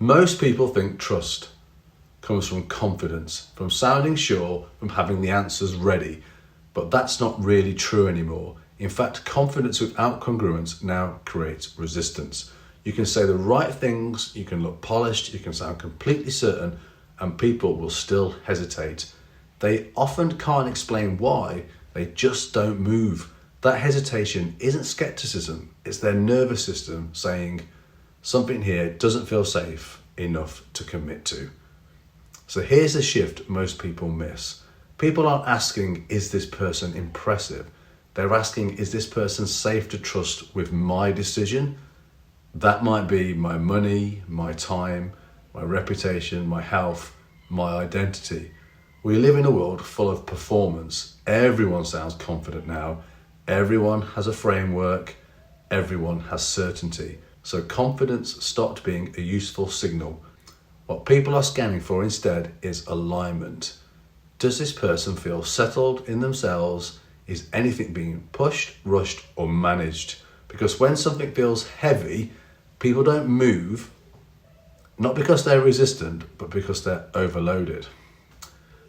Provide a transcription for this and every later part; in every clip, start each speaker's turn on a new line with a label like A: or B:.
A: Most people think trust comes from confidence, from sounding sure, from having the answers ready. But that's not really true anymore. In fact, confidence without congruence now creates resistance. You can say the right things, you can look polished, you can sound completely certain, and people will still hesitate. They often can't explain why, they just don't move. That hesitation isn't skepticism, it's their nervous system saying, something here doesn't feel safe enough to commit to. So here's the shift most people miss. People aren't asking, is this person impressive? They're asking, is this person safe to trust with my decision? That might be my money, my time, my reputation, my health, my identity. We live in a world full of performance. Everyone sounds confident now. Everyone has a framework. Everyone has certainty. So confidence stopped being a useful signal. What people are scanning for instead is alignment. Does this person feel settled in themselves? Is anything being pushed, rushed, or managed? Because when something feels heavy, people don't move, not because they're resistant, but because they're overloaded.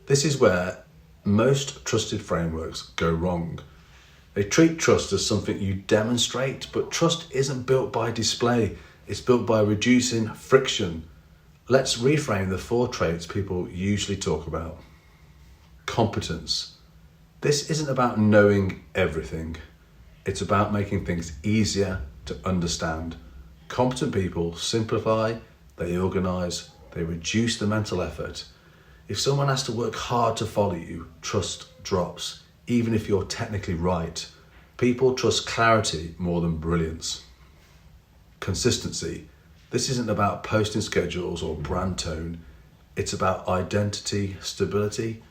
A: This is where most trusted frameworks go wrong. They treat trust as something you demonstrate, but trust isn't built by display. It's built by reducing friction. Let's reframe the 4 traits people usually talk about. Competence. This isn't about knowing everything. It's about making things easier to understand. Competent people simplify, they organise, they reduce the mental effort. If someone has to work hard to follow you, trust drops, even if you're technically right. People trust clarity more than brilliance. Consistency. This isn't about posting schedules or brand tone. It's about identity, stability.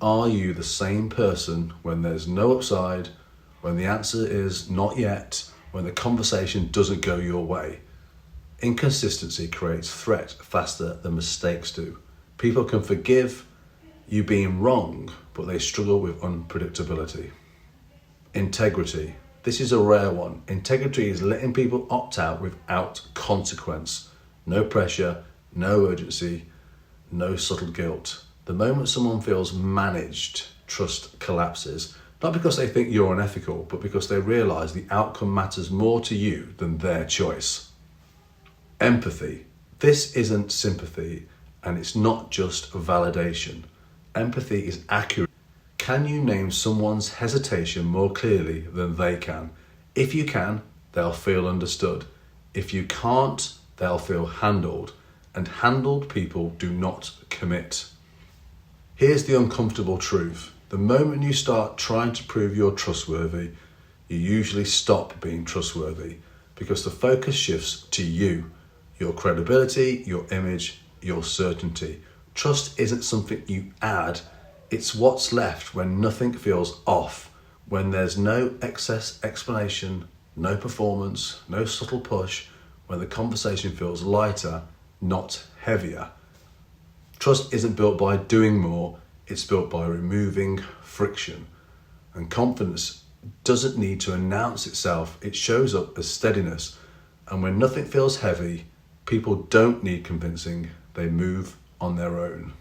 A: Are you the same person when there's no upside, when the answer is not yet, when the conversation doesn't go your way? Inconsistency creates threat faster than mistakes do. People can forgive you being wrong, but they struggle with unpredictability. Integrity. This is a rare one. Integrity is letting people opt out without consequence. No pressure, no urgency, no subtle guilt. The moment someone feels managed, trust collapses. Not because they think you're unethical, but because they realise the outcome matters more to you than their choice. Empathy. This isn't sympathy, and it's not just validation. Empathy is accurate. Can you name someone's hesitation more clearly than they can? If you can, they'll feel understood. If you can't, they'll feel handled. And handled people do not commit. Here's the uncomfortable truth. The moment you start trying to prove you're trustworthy, you usually stop being trustworthy because the focus shifts to you, your credibility, your image, your certainty. Trust isn't something you add. It's what's left when nothing feels off, when there's no excess explanation, no performance, no subtle push, when the conversation feels lighter, not heavier. Trust isn't built by doing more, it's built by removing friction. And confidence doesn't need to announce itself, it shows up as steadiness. And when nothing feels heavy, people don't need convincing, they move on their own.